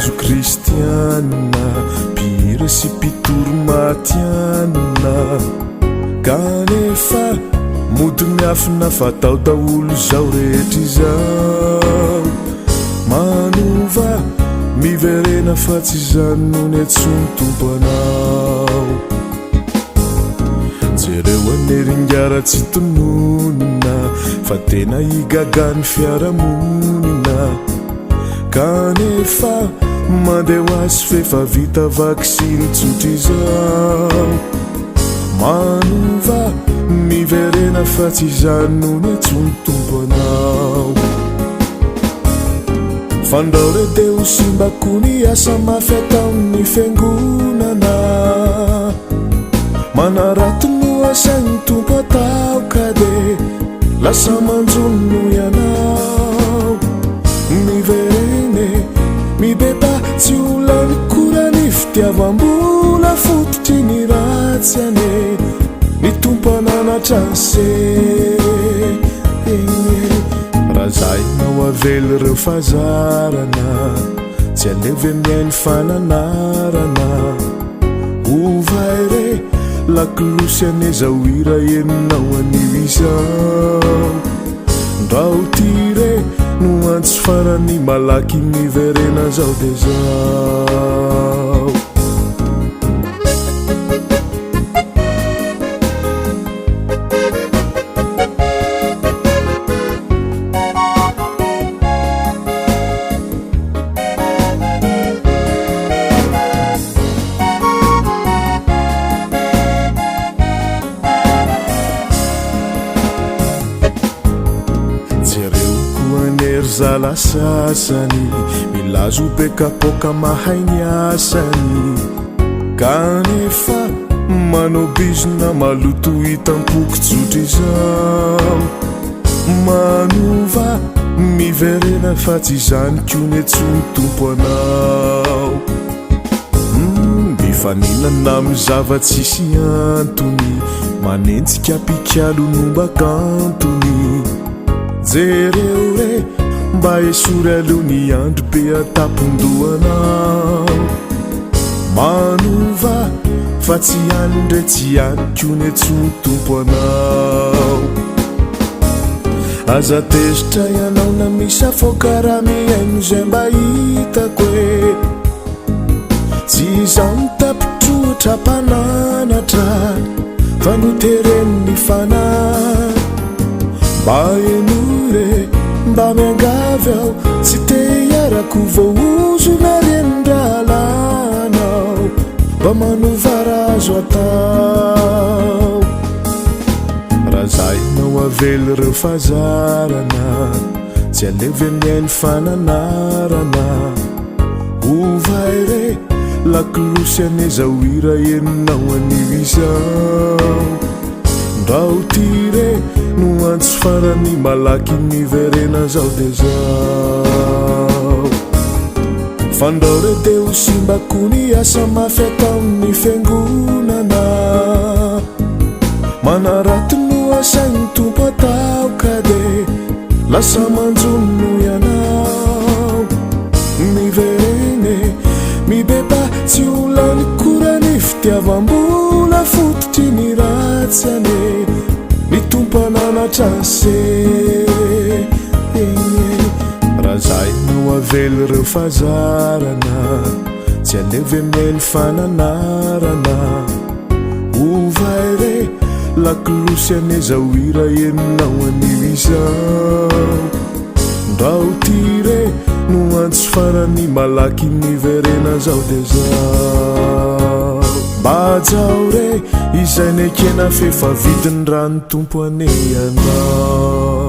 milazo kristianina pire sy mpitoro matianina kanefa mody miafina fatao daolo zao rehetra izao manova miverena fa tsy zany nony antsony tompo anao jereo aneringara tsy tononina fa tena igagany fiaramonina kanefa mandeha ho azy fefa vita vaksiny tsotra izao manova miverena fa tsy zany nony antsony tompo anao fandrao re de ho simbakony asa mafy ataon'ny fiangonana manarato no asaigny tompo atao ka de lasa manjono ianao miverene mibeba tsy olany korany fitiavam-bola fototry ny ratsy ane ny tompo ananatrase raha zay nao avely reo fazarana tsy alevy miainy fananarana ovay re lakilosy ane zao ira eninao anio izao ndrao ty re no antsy farany malaky miverena zao de zao zala sasany milazo bekapoka mahaigny asany kanefa manao bizina maloto hitam-poko tsotra izao manova miverena fa tsy zany kony antsony tompo anao mifaninana amy zava-tsisy antony manentsika pikialo nombakantony jereo re mba esory alohany andro be atapondoanao manova fa tsy any ndre tsy any kony antsony tompo anao aza tezitra ianao na misy afoka raha miaino zay mba hitako e tsy izaho mitapitrotra mpananatra fa notereniny fanahy mba enore mba miangavy aho tsy te hiarako voaozona rendralanao mba manova razo atao raha zay nao avely reo fazarana tsy alevy miainy fananarana ovay re lakilosy ane zao ira eninao anio izao ndrao ty re no antsy farany malaky miverena zao de zao fandrao re de ho simbakony asa mafy ataon'ny fiangonana manarato no asaigny tompo atao ka de lasa manjono ianao miverene mibeba tsy olany korany fitiavam-bola fototry ny ratsy ane ny tompo ananatrase raha zay no avely reo fazarana tsy alevy miainy fananarana ovay re lakilosy ane zao ira eninao anio izao ndrao ty re no antsy farany malaky miverena zao de zao mba jao re izay nekena fefa vidiny rano tompo ane anao